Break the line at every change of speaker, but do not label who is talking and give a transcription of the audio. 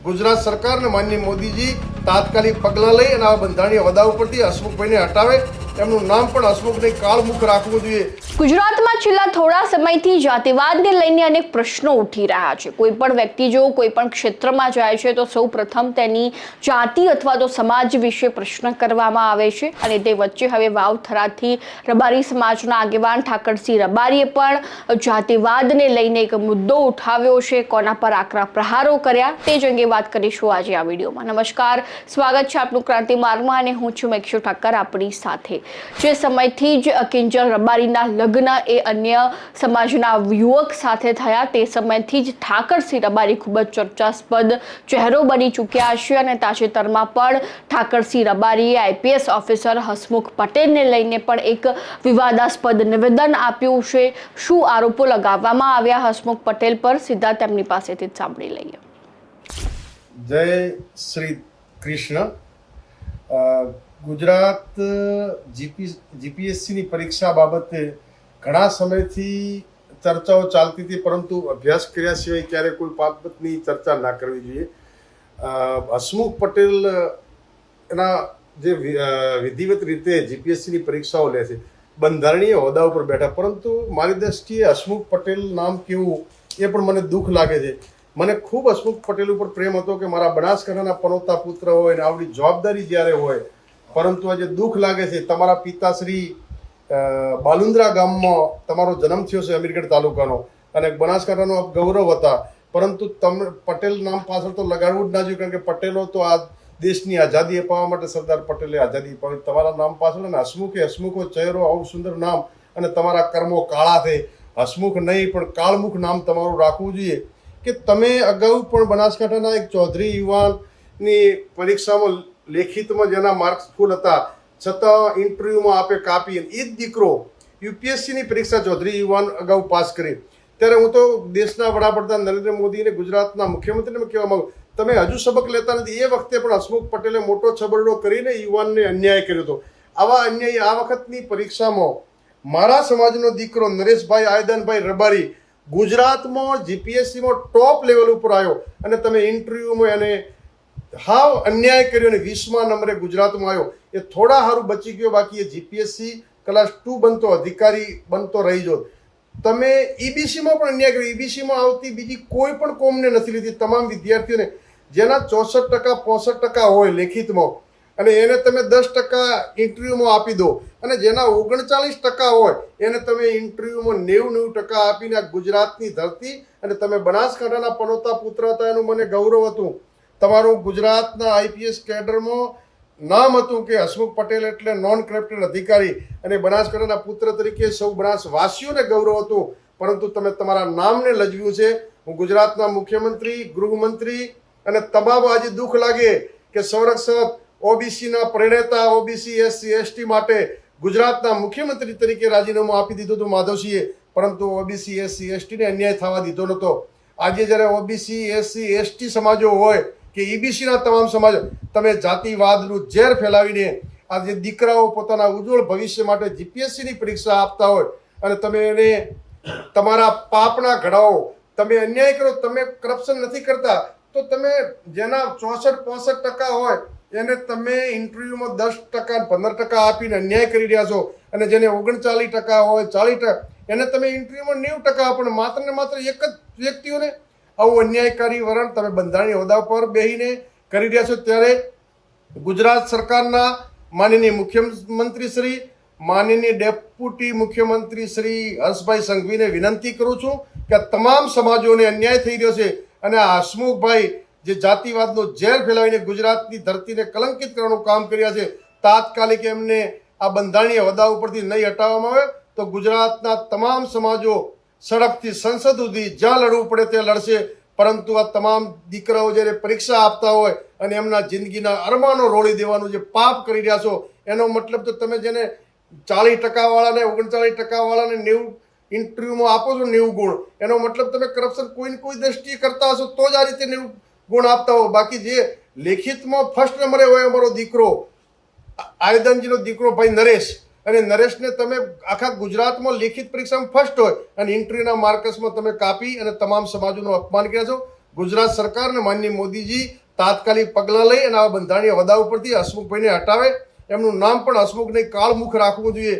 ગુજરાત સરકાર અને માનનીય મોદીજી તાત્કાલિક પગલાં લઈ અને આ બંધારણીય હોદ્દા ઉપરથી હસમુખભાઈને હટાવે, એમનું નામ પણ હસમુખ નહીં કાળમુખ રાખવું જોઈએ।
ગુજરાતમાં છેલ્લા થોડા સમયથી જાતિવાદને લઈને અનેક પ્રશ્નો ઉઠી રહ્યા છે। કોઈ પણ વ્યક્તિ જો કોઈ પણ ક્ષેત્રમાં જાય છે તો સૌપ્રથમ તેની જાતિ અથવા તો સમાજ વિશે પ્રશ્ન કરવામાં આવે છે અને તે વચ્ચે હવે વાવથરાથી રબારી સમાજના આગેવાન ઠાકરસિંહ રબારીએ પણ જાતિવાદને લઈને એક મુદ્દો ઉઠાવ્યો છે। કોના પર આકરા પ્રહારો કર્યા તે જ અંગે વાત કરીશું આજે આ વિડીયોમાં। નમસ્કાર, સ્વાગત છે આપનું ક્રાંતિ માર્ગમાં અને હું છું મેક્ષુ ઠક્કર આપણી સાથે। જે સમયથી જ કિંજલ રબારીના લગ્ન એ અન્ય સમાજના યુવક સાથે થયા તે સમયથી જ ઠાકરસિંહ રબારી ખૂબ જ ચર્ચાસ્પદ ચહેરો બની ચૂક્યા છે અને તાજેતરમાં પણ ઠાકરસિંહ રબારીએ આઈપીએસ ઓફિસર હસમુખ પટેલને લઈને પણ એક વિવાદાસ્પદ નિવેદન આપ્યું છે। શું આરોપો લગાવવામાં આવ્યા હસમુખ પટેલ પર, સીધા તેમની પાસેથી જ સાંભળી લઈએ।
જય શ્રી કૃષ્ણ। ગુજરાત જીપીએસસીની પરીક્ષા બાબતે ઘણા સમયથી ચર્ચાઓ ચાલતી હતી, પરંતુ અભ્યાસ કર્યા સિવાય ક્યારે કોઈ બાબતની ચર્ચા ના કરવી જોઈએ। હસમુખ પટેલ એના જે વિધિવત રીતે જીપીએસસીની પરીક્ષાઓ લે છે, બંધારણીય હોદ્દા ઉપર બેઠા, પરંતુ મારી દ્રષ્ટિએ હસમુખ પટેલ નામ કેવું એ પણ મને દુઃખ લાગે છે। મને ખૂબ હસમુખ પટેલ ઉપર પ્રેમ હતો કે મારા બનાસકાંઠાના પનોતા પુત્ર હોય ને આવડી જવાબદારી જ્યારે હોય, પરંતુ આજે દુઃખ લાગે છે તમારા પિતાશ્રી બાલુંદ્રા ગામમાં તમારો જન્મ થયો છે, અમીરગઢ તાલુકાનો, અને બનાસકાંઠાનો ગૌરવ હતા, પરંતુ તમે પટેલ નામ પાછળ તો લગાડવું જ ના જોઈએ, કારણ કે પટેલો તો આ દેશની આઝાદી અપાવવા માટે સરદાર પટેલે આઝાદી અપાવી। તમારા નામ પાછળ અને હસમુખો ચહેરો, આવું સુંદર નામ, અને તમારા કર્મો કાળા છે, હસમુખ નહીં પણ કાળમુખ નામ તમારું રાખવું જોઈએ। કે તમે અગાઉ પણ બનાસકાંઠાના એક ચૌધરી યુવાનની પરીક્ષામાં લેખિતમાં જેના માર્ક્સ ફૂલ હતા છતાં ઇન્ટરવ્યુમાં આપે કાપી, એ જ દીકરો યુપીએસસીની પરીક્ષા ચૌધરી યુવાન અગાઉ પાસ કરી। ત્યારે હું તો દેશના વડાપ્રધાન નરેન્દ્ર મોદી અને ગુજરાતના મુખ્યમંત્રીને કહેવા માંગુ, તમે હજુ સબક લેતા નથી। એ વખતે પણ હસમુખ પટેલે મોટો છબરડો કરીને યુવાનને અન્યાય કર્યો હતો। આવા અન્યાય આ વખતની પરીક્ષામાં મારા સમાજનો દીકરો નરેશભાઈ આયદનભાઈ રબારી ગુજરાતમાં જીપીએસસીમાં ટોપ લેવલ ઉપર આવ્યો અને તમે ઇન્ટરવ્યુમાં એને હાવ અન્યાય કર્યો અને 20મા નંબરે ગુજરાતમાં આવ્યો। એ થોડા સારું બચી ગયો, બાકી એ જીપીએસસી ક્લાસ 2 બનતો, અધિકારી બનતો રહી જો। તમે ઈબીસીમાં પણ અન્યાય કર્યો। ઈબીસીમાં આવતી બીજી કોઈ પણ કોમને નથી લીધી, તમામ વિદ્યાર્થીઓને જેના 64% 65% હોય લેખિતમાં, અને એને તમે 10% ઇન્ટરવ્યુમાં આપી દો, અને જેના 39% હોય એને તમે ઇન્ટરવ્યુમાં 90% આપીને આ ગુજરાતની ધરતી, અને તમે બનાસકાંઠાના પનોતા પુત્ર હતા એનું મને ગૌરવ હતું। તમારું ગુજરાતના આઈપીએસ કેડરમાં નામ હતું કે હસમુખ પટેલ એટલે નોન કરપ્ટેડ અધિકારી, અને બનાસકાંઠાના પુત્ર તરીકે સૌ બનાસવાસીઓને ગૌરવ હતું, પરંતુ તમે તમારા નામને લજવ્યું છે। હું ગુજરાતના મુખ્યમંત્રી, ગૃહમંત્રી અને તમામ આજે દુઃખ લાગે કે સંરક્ષક ઓબીસીના પ્રણેતા, ઓબીસી એસસી એસટી માટે ગુજરાતના મુખ્યમંત્રી તરીકે રાજીનામું આપી દીધું હતું માધવસિંહે, પરંતુ ઓબીસી એસસી એસટીને અન્યાય થવા દીધો નહોતો। આજે જ્યારે ઓબીસી એસસી એસટી સમાજો હોય કે ઈબીસીના તમામ સમાજો, તમે જાતિવાદનું ઝેર ફેલાવીને આજે દીકરાઓ પોતાના ઉજ્જવળ ભવિષ્ય માટે જીપીએસસીની પરીક્ષા આપતા હોય અને તમે એને તમારા પાપના ઘડાઓ તમે અન્યાય કરો। તમે કરપ્શન નથી કરતા તો તમે જેના 64-65% હોય એને તમે ઇન્ટરવ્યુમાં 10% 15% આપીને અન્યાય કરી રહ્યા છો, અને જેને 39% હોય 40% એને તમે ઇન્ટરવ્યુમાં 90% આપો, માત્ર ને માત્ર એક જ વ્યક્તિઓને આવું અન્યાયકારી વલણ તમે બંધારણીય હોદ્દા પર બેહીને કરી રહ્યા છો। ત્યારે ગુજરાત સરકારના માનનીય મુખ્યમંત્રી શ્રી, માનનીય ડેપ્યુટી મુખ્યમંત્રી શ્રી હર્ષભાઈ સંઘવીને વિનંતી કરું છું કે આ તમામ સમાજોને અન્યાય થઈ રહ્યો છે, અને આ હસમુખભાઈ જે જાતિવાદનો ઝેર ફેલાવીને ગુજરાતની ધરતીને કલંકિત કરવાનું કામ કર્યા છે, તાત્કાલિક એમને આ બંધારણીય હોદ્દા ઉપરથી નહીં હટાવવામાં આવે તો ગુજરાતના તમામ સમાજો સડકથી સંસદ સુધી જ્યાં લડવું પડે ત્યાં લડશે। પરંતુ આ તમામ દીકરાઓ જ્યારે પરીક્ષા આપતા હોય અને એમના જિંદગીના અરમાનો રોળી દેવાનું જે પાપ કરી રહ્યા છો, એનો મતલબ તો તમે જેને 40% વાળાને 39% વાળાને 90 ઇન્ટરવ્યુમાં આપો છો 90 ગુણ, એનો મતલબ તમે કરપ્શન કોઈને કોઈ દ્રષ્ટિએ કરતા હશો તો જ આ રીતે 90 ગુણ આપતા હો। બાકી જે લેખિતમાં ફર્સ્ટ નંબરે હોય અમારો દીકરો આયદનજીનો દીકરો ભાઈ નરેશ, અને નરેશને તમે આખા ગુજરાતમાં લેખિત પરીક્ષામાં ફર્સ્ટ હોય અને ઇન્ટરવ્યુના માર્કસમાં તમે કાપી અને તમામ સમાજોનું અપમાન કર્યા છો। ગુજરાત સરકાર અને માનનીય મોદીજી તાત્કાલિક પગલાં લઈ અને આવા બંધારણીય હોદ્દા ઉપરથી હસમુખભાઈને હટાવે. એમનું નામ પણ હસમુખ નહીં કાળમુખ રાખવું જોઈએ.